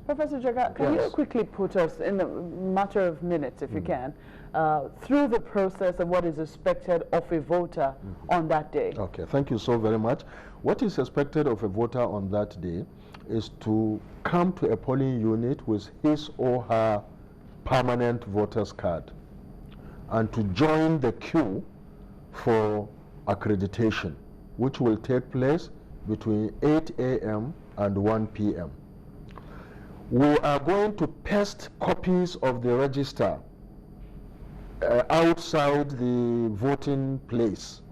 Professor Jega, can you quickly put us, in a matter of minutes, if you can, through the process of what is expected of a voter on that day? Okay, thank you so very much. What is expected of a voter on that day is to come to a polling unit with his or her permanent voter's card and to join the queue for accreditation, which will take place between 8 a.m. and 1 p.m. We are going to paste copies of the register outside the voting place,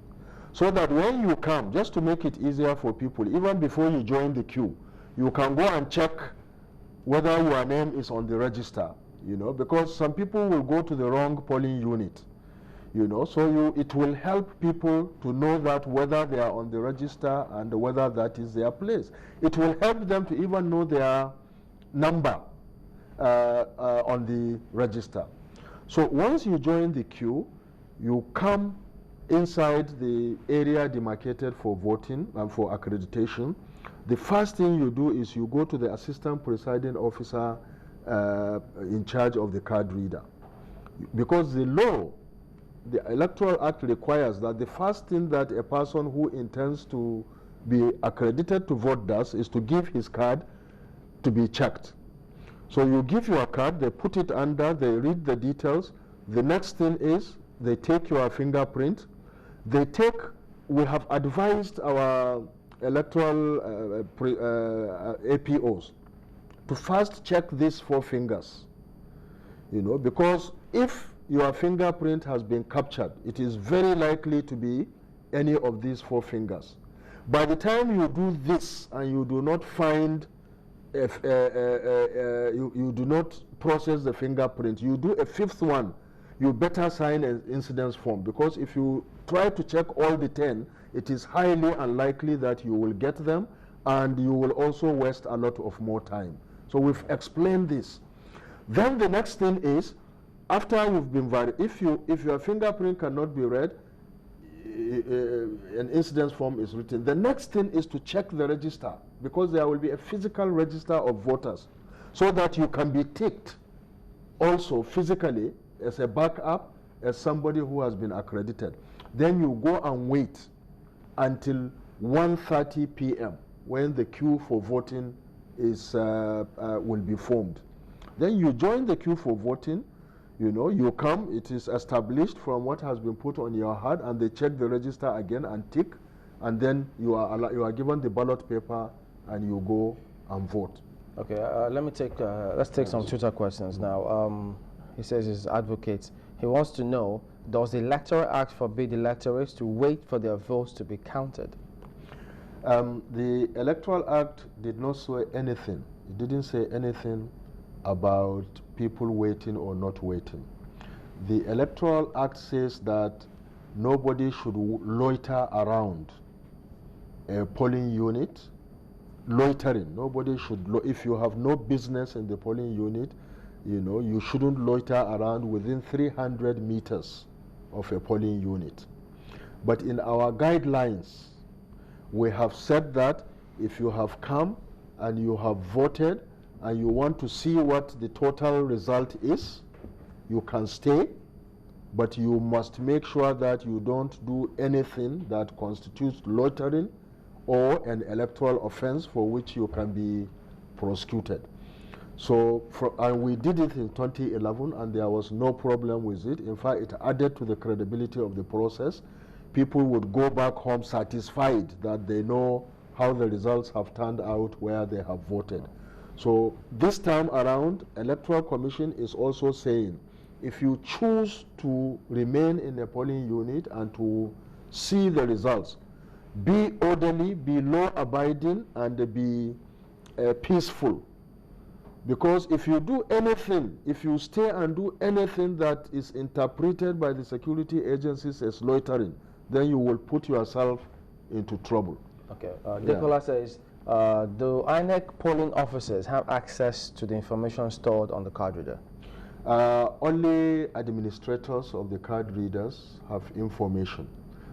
so that when you come, just to make it easier for people, even before you join the queue, you can go and check whether your name is on the register, you know, because some people will go to the wrong polling unit, you know, so it will help people to know that whether they are on the register and whether that is their place. It will help them to even know their number on the register. So once you join the queue, you come inside the area demarcated for voting and for accreditation. The first thing you do is you go to the assistant presiding officer in charge of the card reader. Because the law, the Electoral Act requires that the first thing that a person who intends to be accredited to vote does is to give his card to be checked. So you give your card, they put it under, they read the details. The next thing is they take your fingerprint. We have advised our electoral APOs to first check these 4 fingers, you know, because if your fingerprint has been captured, it is very likely to be any of these 4 fingers. By the time you do this and you do not find, you do not process the fingerprint, you do a 5th one, you better sign an incidence form, because if you try to check all the 10, it is highly unlikely that you will get them, and you will also waste a lot of more time. So we've explained this. Then the next thing is, after you've been verified, if your fingerprint cannot be read, an incidence form is written. The next thing is to check the register, because there will be a physical register of voters, so that you can be ticked also physically as a backup, as somebody who has been accredited. Then you go and wait until 1:30 p.m. when the queue for voting is will be formed. Then you join the queue for voting. You know, you come, it is established from what has been put on your card, and they check the register again and tick, and then you are given the ballot paper and you go and vote. Okay, let's take some Twitter questions now. He says he's advocate. He wants to know, does the Electoral Act forbid electors to wait for their votes to be counted? The Electoral Act did not say anything. It didn't say anything about people waiting or not waiting. The Electoral Act says that nobody should loiter around a polling unit. Loitering, nobody should, if you have no business in the polling unit, you know, you shouldn't loiter around within 300 meters of a polling unit. But in our guidelines, we have said that if you have come and you have voted and you want to see what the total result is, you can stay, but you must make sure that you don't do anything that constitutes loitering or an electoral offense for which you can be prosecuted. So, and we did it in 2011, and there was no problem with it. In fact, it added to the credibility of the process. People would go back home satisfied that they know how the results have turned out where they have voted. So this time around, Electoral Commission is also saying, if you choose to remain in a polling unit and to see the results, be orderly, be law-abiding, and be peaceful. Because if you do anything, if you stay and do anything that is interpreted by the security agencies as loitering, then you will put yourself into trouble. Okay, Nicola says, do INEC polling officers have access to the information stored on the card reader? Only administrators of the card readers have information,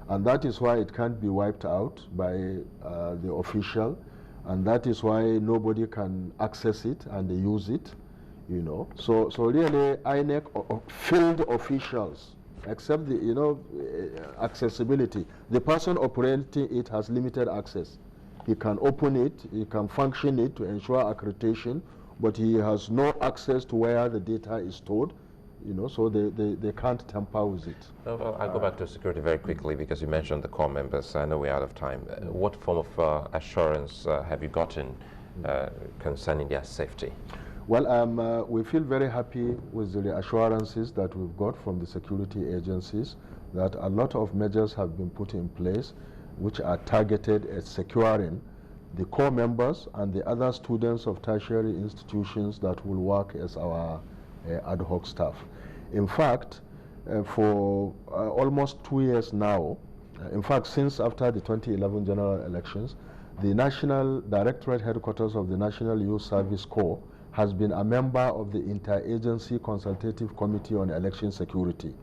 and that is why it can't be wiped out by the official. and that is why nobody can access it and they use it, you know. So really, INEC field officials, except the, you know, accessibility. The person operating it has limited access. He can open it, he can function it to ensure accreditation, but he has no access to where the data is stored, you know, so they can't tamper with it. Well, I'll go back to security very quickly because you mentioned the core members. I know we're out of time. What form of assurance have you gotten concerning their safety? Well, we feel very happy with the reassurances that we've got from the security agencies that a lot of measures have been put in place which are targeted at securing the core members and the other students of tertiary institutions that will work as our ad hoc staff. In fact, for almost 2 years now, in fact, since after the 2011 general elections, the National Directorate Headquarters of the National Youth Service Corps has been a member of the Interagency Consultative Committee on Election Security.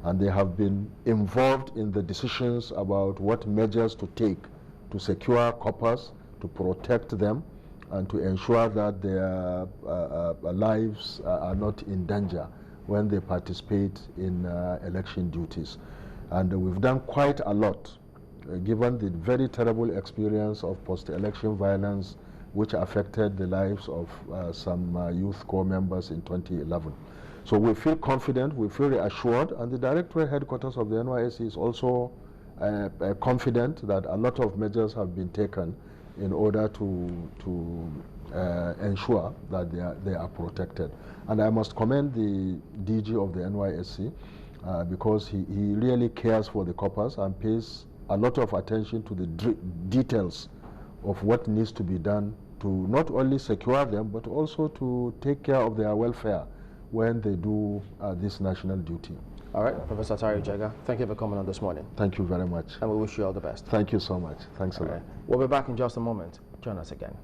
And they have been involved in the decisions about what measures to take to secure corpus, to protect them, and to ensure that their lives are not in danger when they participate in election duties. And we've done quite a lot, given the very terrible experience of post-election violence which affected the lives of some youth corps members in 2011. So we feel confident, we feel reassured, and the Directorate Headquarters of the NYSC is also confident that a lot of measures have been taken in order to ensure that they are protected. And I must commend the DG of the NYSC because he really cares for the corpus and pays a lot of attention to the details of what needs to be done to not only secure them, but also to take care of their welfare when they do this national duty. All right, Professor Attahiru Jega, thank you for coming on this morning. Thank you very much. And we wish you all the best. Thank you so much. Thanks a lot. We'll be back in just a moment. Join us again.